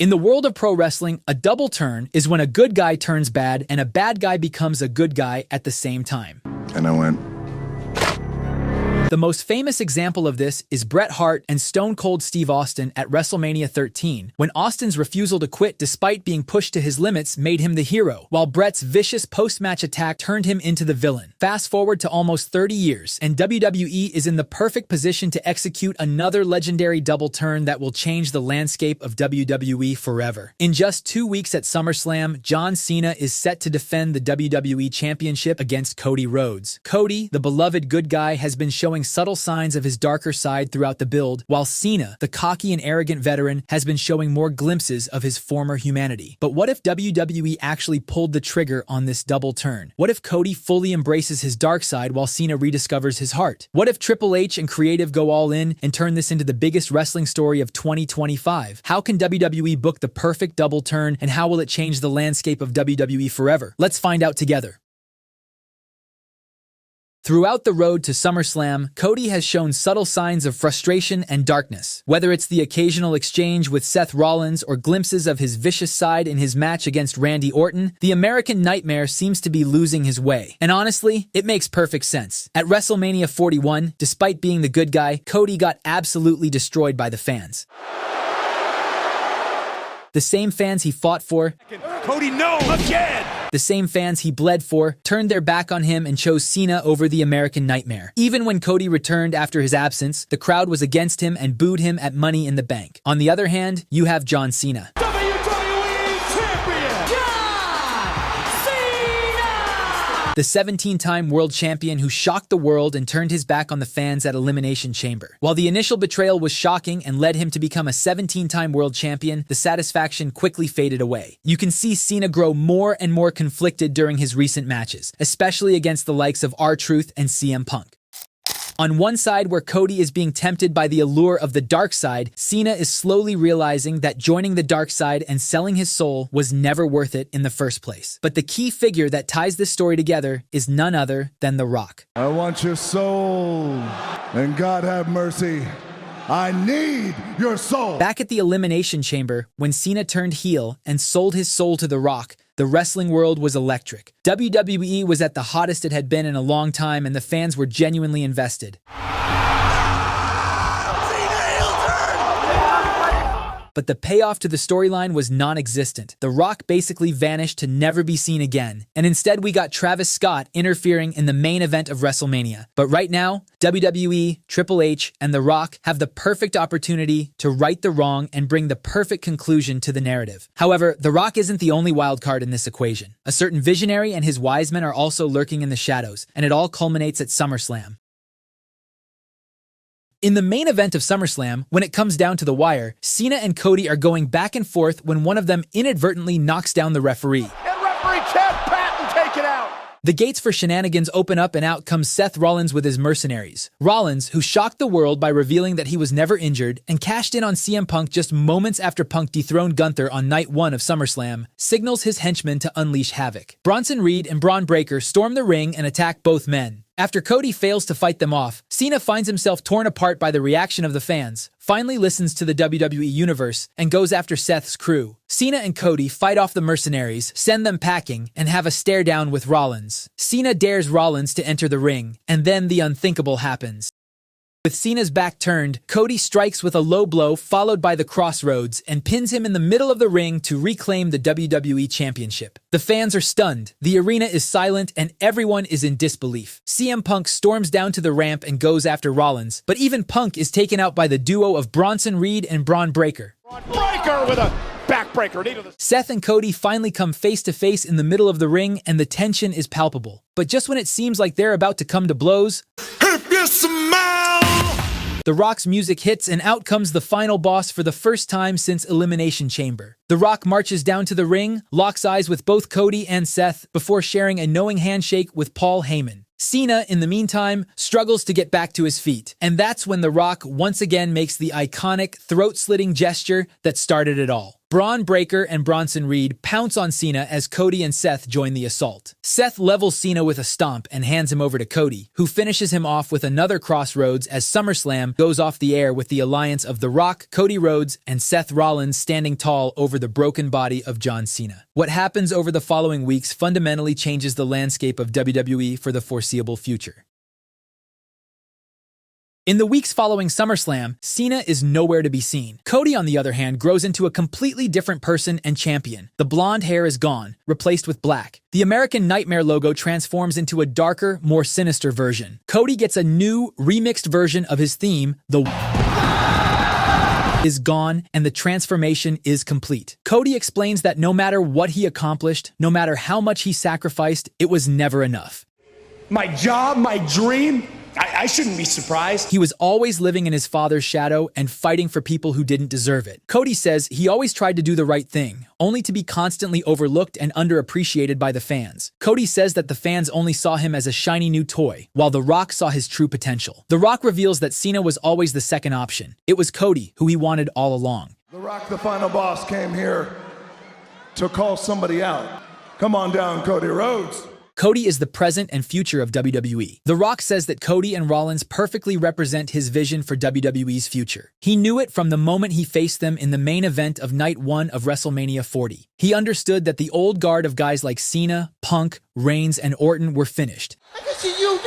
In the world of pro wrestling, a double turn is when a good guy turns bad and a bad guy becomes a good guy at the same time. And I went. The most famous example of this is Bret Hart and Stone Cold Steve Austin at WrestleMania 13, when Austin's refusal to quit despite being pushed to his limits made him the hero, while Bret's vicious post-match attack turned him into the villain. Fast forward to almost 30 years, and WWE is in the perfect position to execute another legendary double turn that will change the landscape of WWE forever. In just 2 weeks at Summerslam, John Cena is set to defend the WWE Championship against Cody Rhodes. Cody, the beloved good guy, has been showing subtle signs of his darker side throughout the build, while Cena, the cocky and arrogant veteran, has been showing more glimpses of his former humanity. But what if WWE actually pulled the trigger on this double turn? What if Cody fully embraces his dark side while Cena rediscovers his heart? What if Triple H and creative go all in and turn this into the biggest wrestling story of 2025? How can WWE book the perfect double turn, and how will it change the landscape of WWE forever? Let's find out together. Throughout the road to SummerSlam, Cody has shown subtle signs of frustration and darkness. Whether it's the occasional exchange with Seth Rollins or glimpses of his vicious side in his match against Randy Orton, the American Nightmare seems to be losing his way. And honestly, it makes perfect sense. At WrestleMania 41, despite being the good guy, Cody got absolutely destroyed by the fans. The same fans he fought for, Cody, no, again! The same fans he bled for, turned their back on him and chose Cena over the American Nightmare. Even when Cody returned after his absence, the crowd was against him and booed him at Money in the Bank. On the other hand, you have John Cena. WWE Champion! John Cena! The 17-time world champion who shocked the world and turned his back on the fans at Elimination Chamber. While the initial betrayal was shocking and led him to become a 17-time world champion, the satisfaction quickly faded away. You can see Cena grow more and more conflicted during his recent matches, especially against the likes of R-Truth and CM Punk. On one side, where Cody is being tempted by the allure of the dark side, Cena is slowly realizing that joining the dark side and selling his soul was never worth it in the first place. But the key figure that ties this story together is none other than The Rock. I want your soul, and God have mercy, I need your soul. Back at the Elimination Chamber, when Cena turned heel and sold his soul to The Rock, the wrestling world was electric. WWE was at the hottest it had been in a long time, and the fans were genuinely invested. But the payoff to the storyline was non-existent. The Rock basically vanished to never be seen again, and instead we got Travis Scott interfering in the main event of WrestleMania. But right now, WWE, Triple H, and The Rock have the perfect opportunity to right the wrong and bring the perfect conclusion to the narrative. However, The Rock isn't the only wild card in this equation. A certain visionary and his wise men are also lurking in the shadows, and it all culminates at SummerSlam. In the main event of SummerSlam, when it comes down to the wire, Cena and Cody are going back and forth when one of them inadvertently knocks down the referee. And referee Ted Patton taken out! The gates for shenanigans open up, and out comes Seth Rollins with his mercenaries. Rollins, who shocked the world by revealing that he was never injured and cashed in on CM Punk just moments after Punk dethroned Gunther on night 1 of SummerSlam, signals his henchmen to unleash havoc. Bronson Reed and Braun Breaker storm the ring and attack both men. After Cody fails to fight them off, Cena finds himself torn apart by the reaction of the fans, finally listens to the WWE Universe, and goes after Seth's crew. Cena and Cody fight off the mercenaries, send them packing, and have a stare down with Rollins. Cena dares Rollins to enter the ring, and then the unthinkable happens. With Cena's back turned, Cody strikes with a low blow followed by the crossroads and pins him in the middle of the ring to reclaim the WWE Championship. The fans are stunned, the arena is silent, and everyone is in disbelief. CM Punk storms down to the ramp and goes after Rollins, but even Punk is taken out by the duo of Bronson Reed and Braun Breaker. Braun Breaker with a backbreaker. Seth and Cody finally come face to face in the middle of the ring, and the tension is palpable. But just when it seems like they're about to come to blows, The Rock's music hits, and out comes the final boss for the first time since Elimination Chamber. The Rock marches down to the ring, locks eyes with both Cody and Seth before sharing a knowing handshake with Paul Heyman. Cena, in the meantime, struggles to get back to his feet, and that's when The Rock once again makes the iconic throat-slitting gesture that started it all. Braun Breaker and Bronson Reed pounce on Cena as Cody and Seth join the assault. Seth levels Cena with a stomp and hands him over to Cody, who finishes him off with another crossroads as Summerslam goes off the air with the alliance of The Rock, Cody Rhodes, and Seth Rollins standing tall over the broken body of John Cena. What happens over the following weeks fundamentally changes the landscape of WWE for the foreseeable future. In the weeks following SummerSlam, Cena is nowhere to be seen. Cody, on the other hand, grows into a completely different person and champion. The blonde hair is gone, replaced with black. The American Nightmare logo transforms into a darker, more sinister version. Cody gets a new, remixed version of his theme, the is gone, and the transformation is complete. Cody explains that no matter what he accomplished, no matter how much he sacrificed, it was never enough. My job, my dream, I shouldn't be surprised. He was always living in his father's shadow and fighting for people who didn't deserve it. Cody says he always tried to do the right thing, only to be constantly overlooked and underappreciated by the fans. Cody says that the fans only saw him as a shiny new toy, while The Rock saw his true potential. The Rock reveals that Cena was always the second option. It was Cody who he wanted all along. The Rock, the final boss, came here to call somebody out. Come on down, Cody Rhodes. Cody is the present and future of WWE. The Rock says that Cody and Rollins perfectly represent his vision for WWE's future. He knew it from the moment he faced them in the main event of Night 1 of WrestleMania 40. He understood that the old guard of guys like Cena, Punk, Reigns, and Orton were finished. I can see you.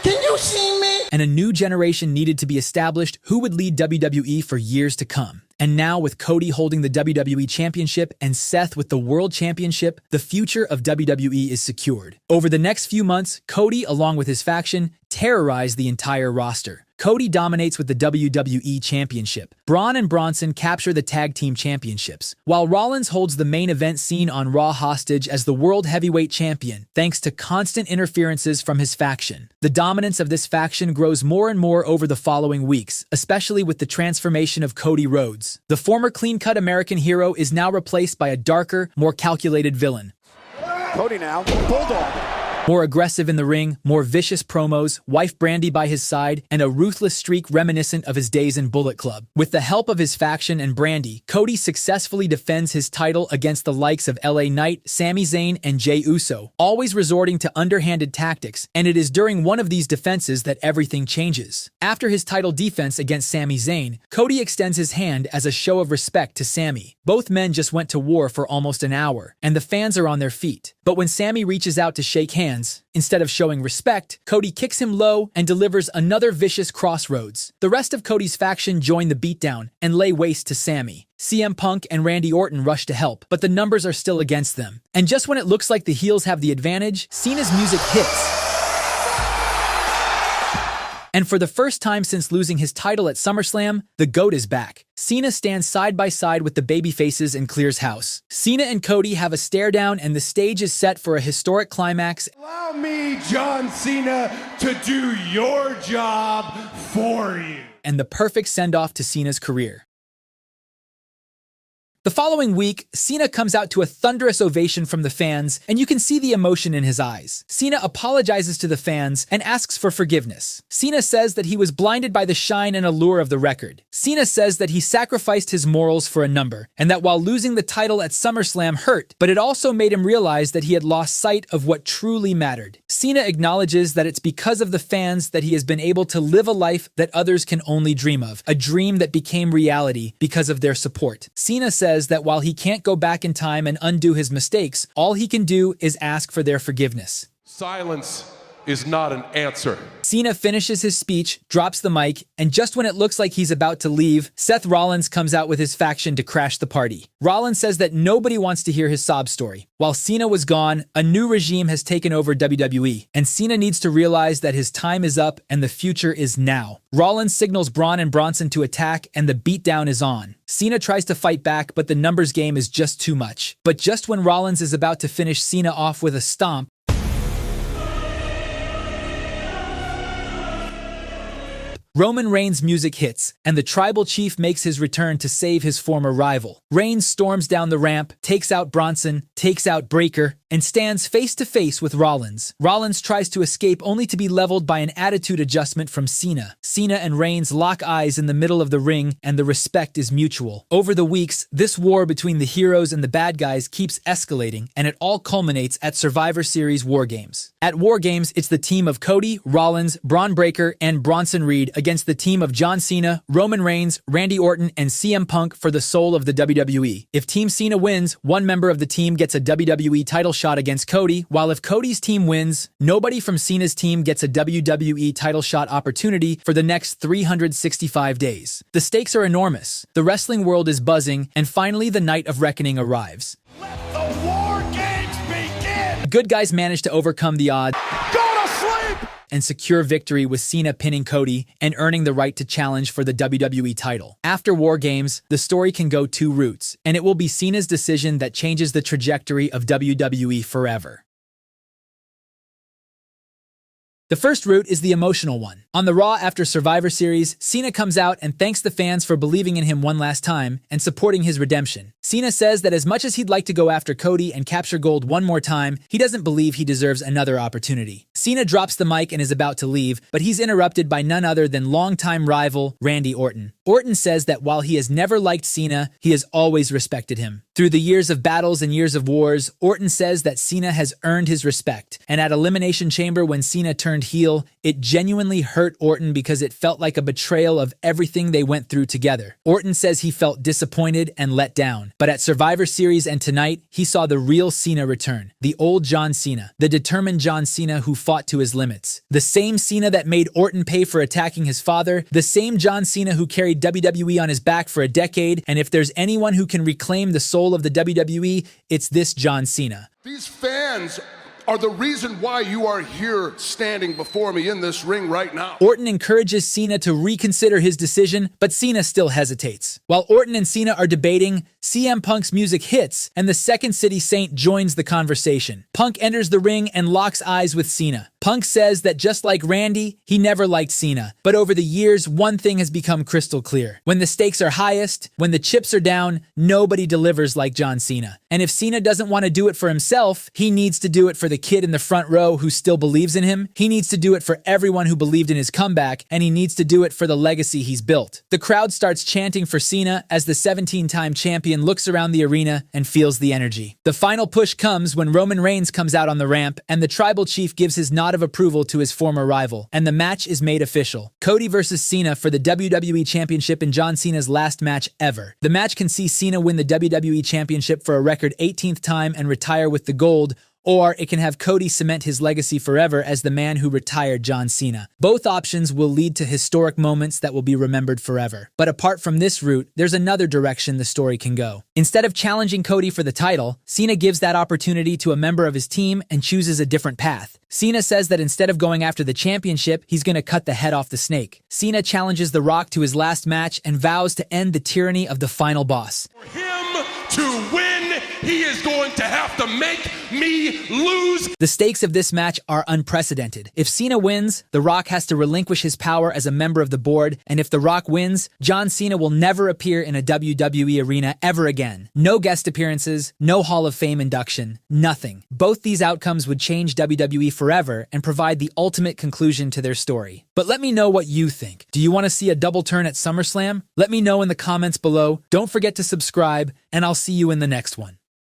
Can you see me? And a new generation needed to be established who would lead WWE for years to come. And now, with Cody holding the WWE Championship and Seth with the World Championship, the future of WWE is secured. Over the next few months, Cody, along with his faction, terrorized the entire roster. Cody dominates with the WWE Championship. Braun and Bronson capture the Tag Team Championships, while Rollins holds the main event scene on Raw hostage as the World Heavyweight Champion, thanks to constant interferences from his faction. The dominance of this faction grows more and more over the following weeks, especially with the transformation of Cody Rhodes. The former clean-cut American hero is now replaced by a darker, more calculated villain. Cody now, Bulldog. More aggressive in the ring, more vicious promos, wife Brandy by his side, and a ruthless streak reminiscent of his days in Bullet Club. With the help of his faction and Brandy, Cody successfully defends his title against the likes of LA Knight, Sami Zayn, and Jey Uso, always resorting to underhanded tactics, and it is during one of these defenses that everything changes. After his title defense against Sami Zayn, Cody extends his hand as a show of respect to Sami. Both men just went to war for almost an hour, and the fans are on their feet. But when Sami reaches out to shake hands, instead of showing respect, Cody kicks him low and delivers another vicious crossroads. The rest of Cody's faction join the beatdown and lay waste to Sami. CM Punk and Randy Orton rush to help, but the numbers are still against them. And just when it looks like the heels have the advantage, Cena's music hits. And for the first time since losing his title at SummerSlam, the GOAT is back. Cena stands side by side with the babyfaces and clears house. Cena and Cody have a stare down and the stage is set for a historic climax. Allow me, John Cena, to do your job for you. And the perfect send-off to Cena's career. The following week, Cena comes out to a thunderous ovation from the fans, and you can see the emotion in his eyes. Cena apologizes to the fans and asks for forgiveness. Cena says that he was blinded by the shine and allure of the record. Cena says that he sacrificed his morals for a number, and that while losing the title at SummerSlam hurt, but it also made him realize that he had lost sight of what truly mattered. Cena acknowledges that it's because of the fans that he has been able to live a life that others can only dream of, a dream that became reality because of their support. Cena says that while he can't go back in time and undo his mistakes, all he can do is ask for their forgiveness. Silence is not an answer. Cena finishes his speech, drops the mic, and just when it looks like he's about to leave, Seth Rollins comes out with his faction to crash the party. Rollins says that nobody wants to hear his sob story. While Cena was gone, a new regime has taken over WWE, and Cena needs to realize that his time is up and the future is now. Rollins signals Braun and Bronson to attack, and the beatdown is on. Cena tries to fight back, but the numbers game is just too much. But just when Rollins is about to finish Cena off with a stomp, Roman Reigns' music hits, and the tribal chief makes his return to save his former rival. Reigns storms down the ramp, takes out Bronson, takes out Breakker, and stands face-to-face with Rollins. Rollins tries to escape only to be leveled by an attitude adjustment from Cena. Cena and Reigns lock eyes in the middle of the ring, and the respect is mutual. Over the weeks, this war between the heroes and the bad guys keeps escalating, and it all culminates at Survivor Series War Games. At War Games, it's the team of Cody, Rollins, Braun Breakker, and Bronson Reed against the team of John Cena, Roman Reigns, Randy Orton, and CM Punk for the soul of the WWE. If Team Cena wins, one member of the team gets a WWE title shot against Cody, while if Cody's team wins, nobody from Cena's team gets a WWE title shot opportunity for the next 365 days. The stakes are enormous. The wrestling world is buzzing, and finally the night of reckoning arrives. Let the War Games begin! The good guys manage to overcome the odds Go to sleep! and secure victory with Cena pinning Cody and earning the right to challenge for the WWE title. After War Games, the story can go two routes, and it will be Cena's decision that changes the trajectory of WWE forever. The first route is the emotional one. On the Raw after Survivor Series, Cena comes out and thanks the fans for believing in him one last time and supporting his redemption. Cena says that as much as he'd like to go after Cody and capture gold one more time, he doesn't believe he deserves another opportunity. Cena drops the mic and is about to leave, but he's interrupted by none other than longtime rival Randy Orton. Orton says that while he has never liked Cena, he has always respected him. Through the years of battles and years of wars, Orton says that Cena has earned his respect, and at Elimination Chamber when Cena turned heel, it genuinely hurt Orton because it felt like a betrayal of everything they went through together. Orton says he felt disappointed and let down, but at Survivor Series and tonight, he saw the real Cena return, the old John Cena, the determined John Cena who fought to his limits. The same Cena that made Orton pay for attacking his father, the same John Cena who carried WWE on his back for a decade, and if there's anyone who can reclaim the soul of the WWE, it's this John Cena. These fans are the reason why you are here standing before me in this ring right now. Orton encourages Cena to reconsider his decision, but Cena still hesitates. While Orton and Cena are debating, CM Punk's music hits, and the Second City Saint joins the conversation. Punk enters the ring and locks eyes with Cena. Punk says that just like Randy, he never liked Cena. But over the years, one thing has become crystal clear. When the stakes are highest, when the chips are down, nobody delivers like John Cena. And if Cena doesn't want to do it for himself, he needs to do it for the kid in the front row who still believes in him. He needs to do it for everyone who believed in his comeback, and he needs to do it for the legacy he's built. The crowd starts chanting for Cena as the 17-time champion looks around the arena and feels the energy. The final push comes when Roman Reigns comes out on the ramp, and the tribal chief gives his nod of approval to his former rival, and the match is made official. Cody versus Cena for the WWE Championship in John Cena's last match ever. The match can see Cena win the WWE Championship for a record 18th time and retire with the gold, or it can have Cody cement his legacy forever as the man who retired John Cena. Both options will lead to historic moments that will be remembered forever. But apart from this route, there's another direction the story can go. Instead of challenging Cody for the title, Cena gives that opportunity to a member of his team and chooses a different path. Cena says that instead of going after the championship, he's going to cut the head off the snake. Cena challenges The Rock to his last match and vows to end the tyranny of the final boss. For him to win, he is going to have to make me lose. The stakes of this match are unprecedented. If Cena wins, The Rock has to relinquish his power as a member of the board, and if The Rock wins, John Cena will never appear in a WWE arena ever again. No guest appearances, no Hall of Fame induction, nothing. Both these outcomes would change WWE forever and provide the ultimate conclusion to their story. But let me know what you think. Do you want to see a double turn at Summerslam? Let me know in the comments below. Don't forget to subscribe, and I'll see you in the next one.